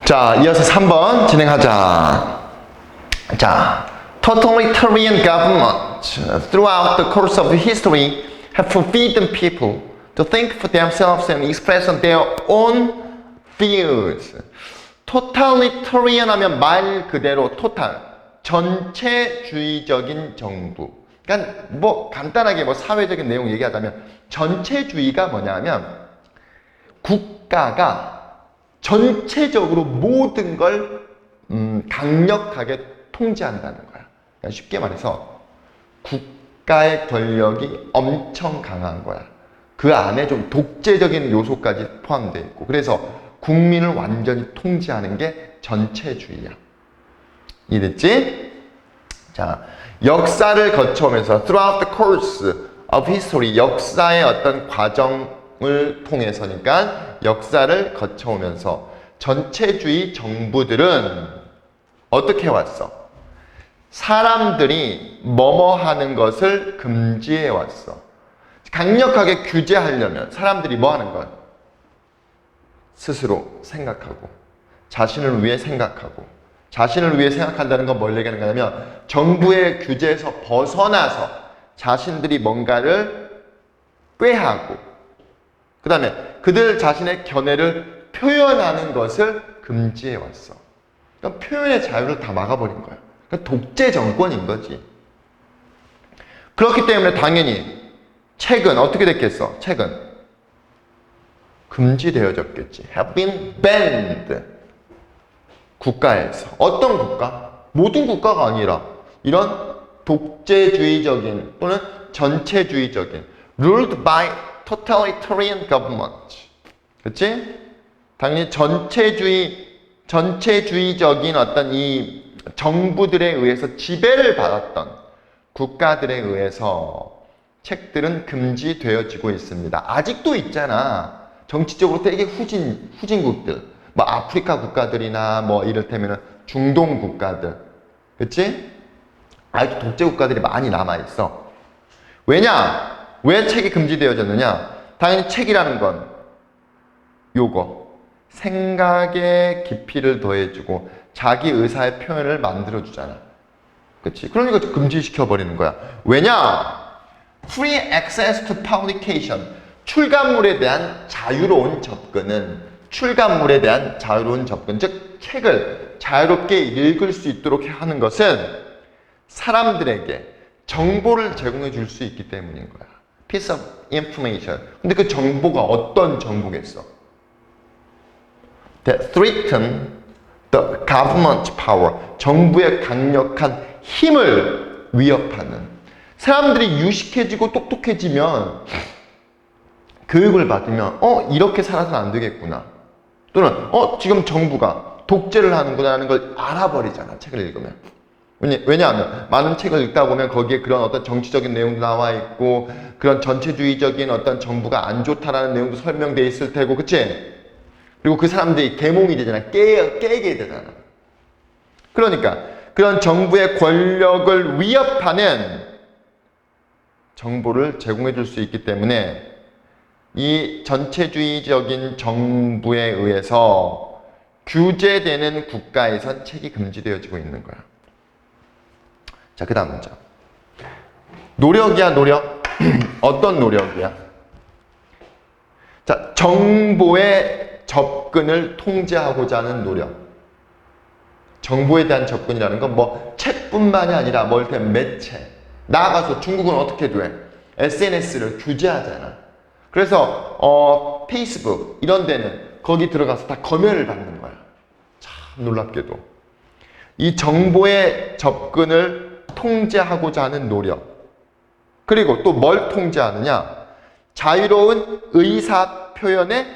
자, 이어서 3번 진행하자. 자, totalitarian governments throughout the course of history have forbidden people to think for themselves and express their own views. totalitarian 하면 말 그대로 total, 전체주의적인 정부. 그러니까 뭐 간단하게 뭐 사회적인 내용 얘기하자면 전체주의가 뭐냐면 국가가 전체적으로 모든 걸 강력하게 통제한다는 거야. 그러니까 쉽게 말해서 국가의 권력이 엄청 강한 거야. 그 안에 좀 독재적인 요소까지 포함되어 있고, 그래서 국민을 완전히 통제하는 게 전체주의야. 이해됐지? 자, 역사를 거쳐오면서 throughout the course of history, 역사의 어떤 과정을 통해서니까 역사를 거쳐오면서 전체주의 정부들은 어떻게 왔어? 사람들이 뭐뭐 하는 것을 금지해 왔어. 강력하게 규제하려면 사람들이 뭐 하는 거야? 스스로 생각하고, 자신을 위해 생각하고, 자신을 위해 생각한다는 건 뭘 얘기하는 거냐면 정부의 규제에서 벗어나서 자신들이 뭔가를 꾀하고, 그 다음에 그들 자신의 견해를 표현하는 것을 금지해 왔어. 그러니까 표현의 자유를 다 막아버린 거야. 그러니까 독재 정권인 거지. 그렇기 때문에 당연히 책은 어떻게 됐겠어? 책은 금지되어졌겠지. have been banned. 국가에서. 어떤 국가? 모든 국가가 아니라 이런 독재주의적인 또는 전체주의적인 ruled by totalitarian government. 그치? 당연히 전체주의적인 어떤 이 정부들에 의해서 지배를 받았던 국가들에 의해서 책들은 금지되어지고 있습니다. 아직도 있잖아. 정치적으로 되게 후진국들, 뭐 아프리카 국가들이나 뭐 이를테면 중동 국가들, 그치? 아직도 독재 국가들이 많이 남아있어. 왜냐? 왜 책이 금지되어졌느냐? 당연히 책이라는 건 요거, 생각의 깊이를 더해주고 자기 의사의 표현을 만들어주잖아. 그치? 그러니까 금지시켜버리는 거야. 왜냐? Free access to publication. 출간물에 대한 자유로운 접근은, 출간물에 대한 자유로운 접근, 즉 책을 자유롭게 읽을 수 있도록 하는 것은 사람들에게 정보를 제공해 줄 수 있기 때문인 거야. Piece of information. 근데 그 정보가 어떤 정보겠어? That threaten the government power. 정부의 강력한 힘을 위협하는. 사람들이 유식해지고 똑똑해지면, 교육을 받으면 이렇게 살아서는 안 되겠구나. 또는 지금 정부가 독재를 하는구나 하는 걸 알아버리잖아. 책을 읽으면. 왜냐하면 많은 책을 읽다 보면 거기에 그런 어떤 정치적인 내용도 나와 있고 그런 전체주의적인 어떤 정부가 안 좋다라는 내용도 설명되어 있을 테고, 그치? 그리고 그 사람들이 계몽이 되잖아. 깨게 되잖아. 그러니까 그런 정부의 권력을 위협하는 정보를 제공해 줄 수 있기 때문에 이 전체주의적인 정부에 의해서 규제되는 국가에선 책이 금지되어지고 있는 거야. 자, 그 다음 문제. 노력이야, 노력. 어떤 노력이야? 자, 정보의 접근을 통제하고자 하는 노력. 정보에 대한 접근이라는 건 뭐 책뿐만이 아니라 뭐 이렇게 매체. 나아가서 중국은 어떻게 돼? SNS를 규제하잖아. 그래서 페이스북 이런 데는 거기 들어가서 다 검열을 받는 거야. 참 놀랍게도. 이 정보의 접근을 통제하고자 하는 노력. 그리고 또 뭘 통제하느냐? 자유로운 의사 표현의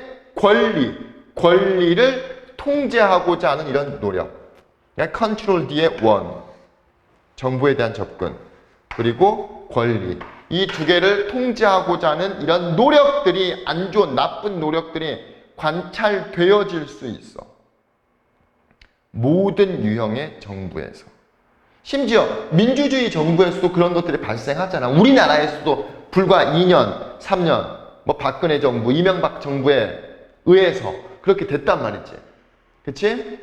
권리를 통제하고자 하는 이런 노력. 그러니까 컨트롤 D의 원. 정보에 대한 접근. 그리고 권리. 이 두 개를 통제하고자 하는 이런 노력들이, 안 좋은, 나쁜 노력들이 관찰되어질 수 있어. 모든 유형의 정부에서. 심지어 민주주의 정부에서도 그런 것들이 발생하잖아. 우리나라에서도 불과 2년, 3년, 뭐 박근혜 정부, 이명박 정부에 의해서 그렇게 됐단 말이지. 그치?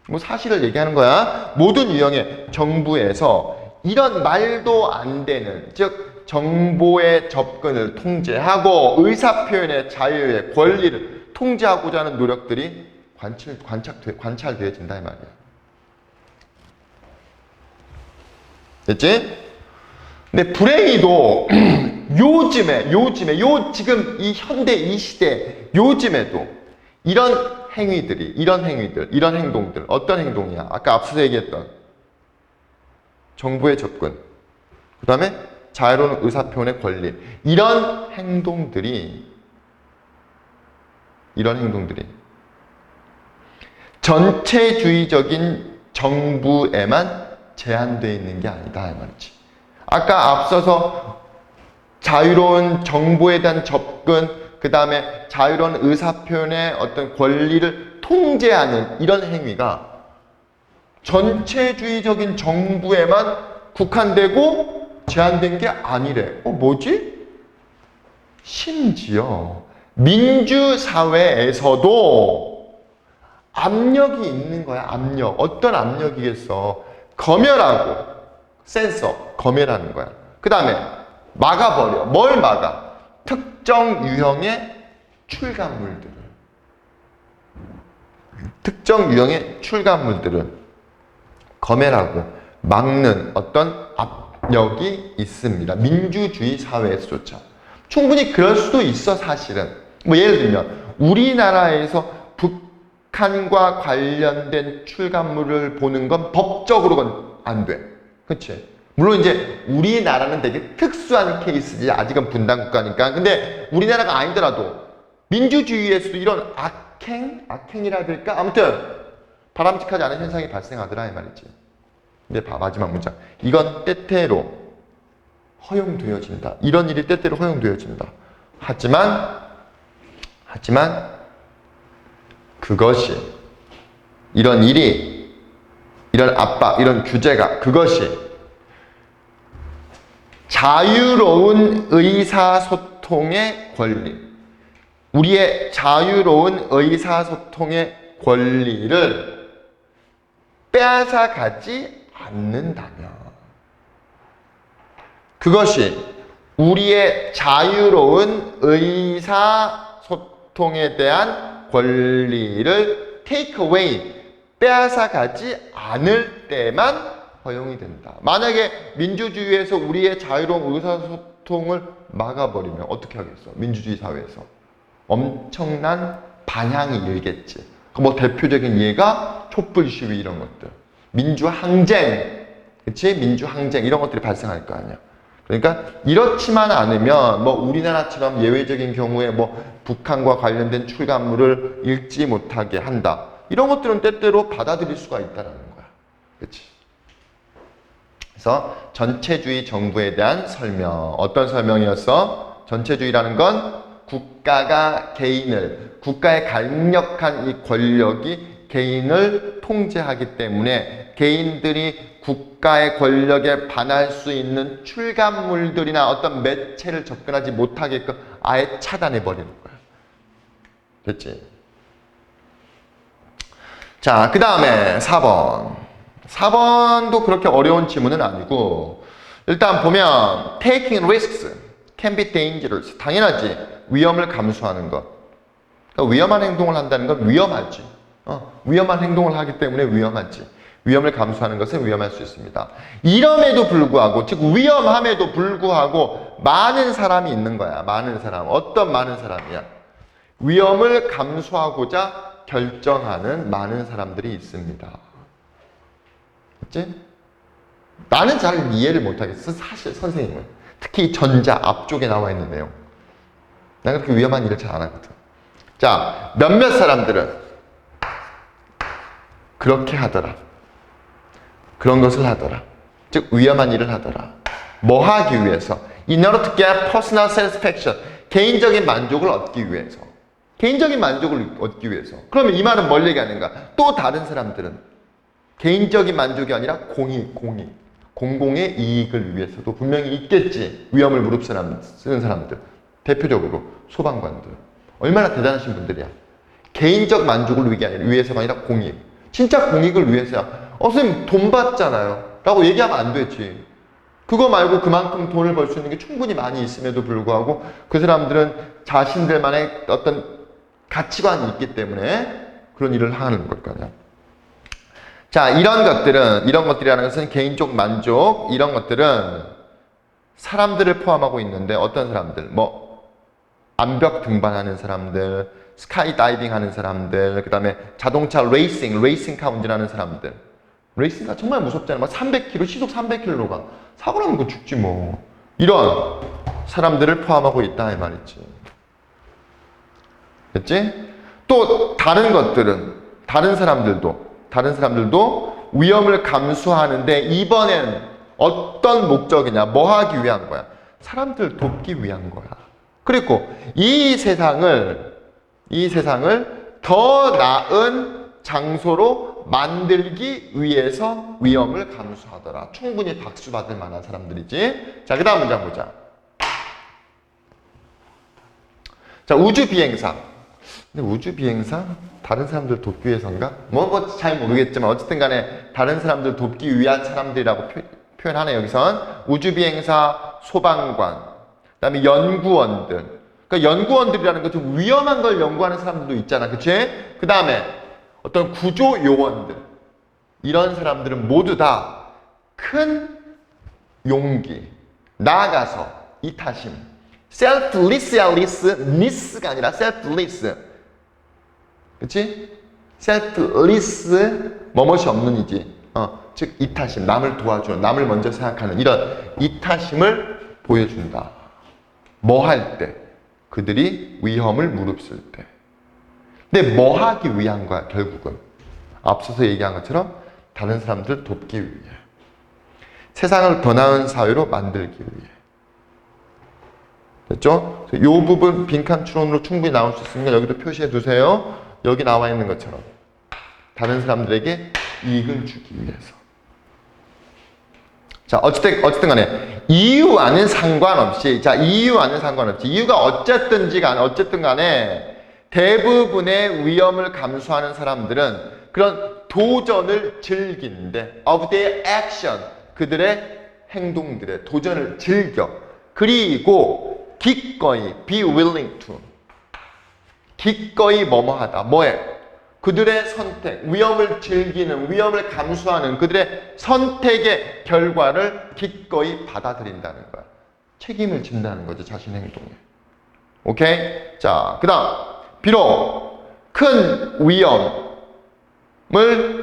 뭐 사실을 얘기하는 거야. 모든 유형의 정부에서 이런 말도 안 되는, 즉 정보의 접근을 통제하고 의사표현의 자유의 권리를 통제하고자 하는 노력들이 관찰되어진다 이 말이야. 됐지? 근데 불행히도 요즘에 지금 이 현대 이 시대 요즘에도 이런 행동들 어떤 행동이야? 아까 앞서서 얘기했던 정보의 접근, 그 다음에 자유로운 의사표현의 권리, 이런 행동들이 전체주의적인 정부에만 제한되어 있는 게 아니다 이 말이지. 아까 앞서서 자유로운 정보에 대한 접근, 그 다음에 자유로운 의사표현의 어떤 권리를 통제하는 이런 행위가 전체주의적인 정부에만 국한되고 제한된 게 아니래. 뭐지? 심지어 민주사회에서도 압력이 있는 거야. 압력. 어떤 압력이겠어? 검열하고 센서, 검열하는 거야. 그 다음에 막아버려. 뭘 막아? 특정 유형의 출간물들을 검열하고 막는 어떤 압력이 있습니다. 민주주의 사회에서조차. 충분히 그럴 수도 있어, 사실은. 뭐 예를 들면 우리나라에서 북한과 관련된 출간물을 보는 건 법적으로는 안 돼. 그치? 물론 이제 우리나라는 되게 특수한 케이스지. 아직은 분단국가니까. 근데 우리나라가 아니더라도 민주주의에서도 이런 악행이라 해야 될까? 아무튼 바람직하지 않은 현상이 발생하더라 이 말이지. 근데 마지막 문장. 이건 때때로 허용되어진다. 이런 일이 때때로 허용되어진다. 하지만 그것이, 이런 일이, 이런 압박, 이런 규제가, 그것이 자유로운 의사소통의 권리, 우리의 자유로운 의사소통의 권리를 빼앗아가지 않는다면, 그것이 우리의 자유로운 의사소통에 대한 권리를 take away, 빼앗아가지 않을 때만 허용이 된다. 만약에 민주주의에서 우리의 자유로운 의사소통을 막아버리면 어떻게 하겠어? 민주주의 사회에서 엄청난 반향이 일겠지. 뭐 대표적인 예가 촛불 시위 이런 것들, 민주항쟁, 그치? 민주항쟁 이런 것들이 발생할 거 아니야. 그러니까 이렇지만 않으면 뭐 우리나라처럼 예외적인 경우에 뭐 북한과 관련된 출간물을 읽지 못하게 한다. 이런 것들은 때때로 받아들일 수가 있다는 거야. 그치? 그래서 전체주의 정부에 대한 설명. 어떤 설명이었어? 전체주의라는 건 국가가 국가의 강력한 이 권력이 개인을 통제하기 때문에 개인들이 국가의 권력에 반할 수 있는 출간물들이나 어떤 매체를 접근하지 못하게끔 아예 차단해버리는 거야. 됐지? 자, 그 다음에 4번. 4번도 그렇게 어려운 지문은 아니고, 일단 보면 taking risks can be dangerous. 당연하지. 위험을 감수하는 것. 그러니까 위험한 행동을 한다는 건 위험하지. 위험한 행동을 하기 때문에 위험하지. 위험을 감수하는 것은 위험할 수 있습니다. 이럼에도 불구하고, 즉 위험함에도 불구하고 많은 사람이 있는 거야. 많은 사람. 어떤 많은 사람이야? 위험을 감수하고자 결정하는 많은 사람들이 있습니다. 그치? 나는 잘 이해를 못하겠어. 사실 선생님은. 특히 전자 앞쪽에 나와 있는 내용. 난 그렇게 위험한 일을 잘 안 하거든. 자, 몇몇 사람들은 그렇게 하더라. 그런 것을 하더라. 즉 위험한 일을 하더라. 뭐 하기 위해서? In order to get personal satisfaction. 개인적인 만족을 얻기 위해서. 개인적인 만족을 얻기 위해서. 그러면 이 말은 뭘 얘기하는가? 또 다른 사람들은 개인적인 만족이 아니라 공공의 이익을 위해서도 분명히 있겠지. 위험을 무릅쓰는 사람들. 대표적으로 소방관들. 얼마나 대단하신 분들이야. 개인적 만족을 위해서가 아니라 공익. 진짜 공익을 위해서야. 선생님 돈 받잖아요. 라고 얘기하면 안 되지. 그거 말고 그만큼 돈을 벌 수 있는 게 충분히 많이 있음에도 불구하고 그 사람들은 자신들만의 어떤 가치관이 있기 때문에 그런 일을 하는 걸 거냐. 자, 이런 것들이라는 것은 개인적 만족, 이런 것들은 사람들을 포함하고 있는데 어떤 사람들, 암벽 등반하는 사람들, 스카이 다이빙 하는 사람들, 그 다음에 자동차 레이싱카 운전하는 사람들. 레이싱카 정말 무섭잖아요. 300km, 시속 300km로 가. 사고 나면 그 죽지 뭐. 이런 사람들을 포함하고 있다 이 말이지. 됐지? 또 다른 사람들도 위험을 감수하는데 이번엔 어떤 목적이냐? 뭐 하기 위한 거야? 사람들 돕기 위한 거야. 그리고 이 세상을 더 나은 장소로 만들기 위해서 위험을 감수하더라. 충분히 박수 받을 만한 사람들이지. 자, 그 다음 문장 보자. 자, 우주 비행사. 근데 우주 비행사? 다른 사람들 돕기 위해서인가? 잘 모르겠지만 어쨌든 간에 다른 사람들 돕기 위한 사람들이라고 표현하네, 여기선. 우주 비행사, 소방관, 그 다음에 연구원들. 그러니까 연구원들이라는 건 좀 위험한 걸 연구하는 사람들도 있잖아. 그치? 그 다음에 어떤 구조 요원들. 이런 사람들은 모두 다 큰 용기, 나아가서 이타심. selfless야, less가 아니라 selfless. 그치? selfless, 뭐뭇이 없는 이지. 즉, 이타심, 남을 도와주는, 남을 먼저 생각하는 이런 이타심을 보여준다. 뭐 할 때? 그들이 위험을 무릅쓸 때. 근데 뭐 하기 위한 거야, 결국은? 앞서서 얘기한 것처럼 다른 사람들 돕기 위해. 세상을 더 나은 사회로 만들기 위해. 됐죠? 이 부분 빈칸 추론으로 충분히 나올 수 있으니까 여기도 표시해 두세요. 여기 나와 있는 것처럼. 다른 사람들에게 이익을 주기 위해서. 자, 어쨌든 간에 이유와는 상관없이, 이유가 어쨌든 간에 대부분의 위험을 감수하는 사람들은 그런 도전을 즐기는데 of their action, 그들의 행동들의 도전을 즐겨. 그리고 기꺼이 be willing to, 기꺼이 뭐뭐하다. 뭐해? 그들의 선택, 위험을 즐기는, 위험을 감수하는 그들의 선택의 결과를 기꺼이 받아들인다는 거야. 책임을 진다는 거죠, 자신의 행동에. 오케이? 자, 그 다음. 비록 큰 위험을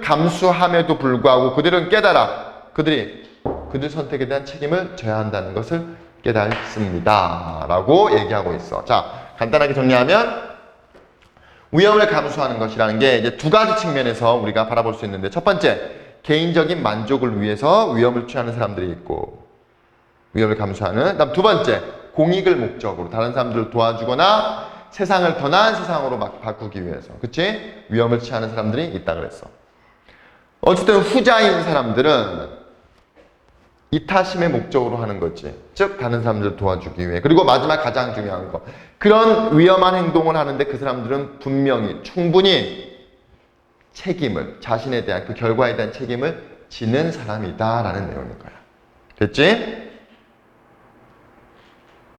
감수함에도 불구하고 그들은 깨달아. 그들 선택에 대한 책임을 져야 한다는 것을 깨닫습니다. 라고 얘기하고 있어. 자, 간단하게 정리하면 위험을 감수하는 것이라는 게 이제 두 가지 측면에서 우리가 바라볼 수 있는데, 첫 번째, 개인적인 만족을 위해서 위험을 취하는 사람들이 있고, 위험을 감수하는. 그다음 두 번째, 공익을 목적으로 다른 사람들을 도와주거나 세상을 더 나은 세상으로 막 바꾸기 위해서, 그치? 위험을 취하는 사람들이 있다 그랬어. 어쨌든 후자인 사람들은 이타심의 목적으로 하는 거지. 즉 다른 사람들을 도와주기 위해. 그리고 마지막 가장 중요한 거, 그런 위험한 행동을 하는데 그 사람들은 분명히 충분히 책임을, 자신에 대한 그 결과에 대한 책임을 지는 사람이다 라는 내용인 거야. 됐지?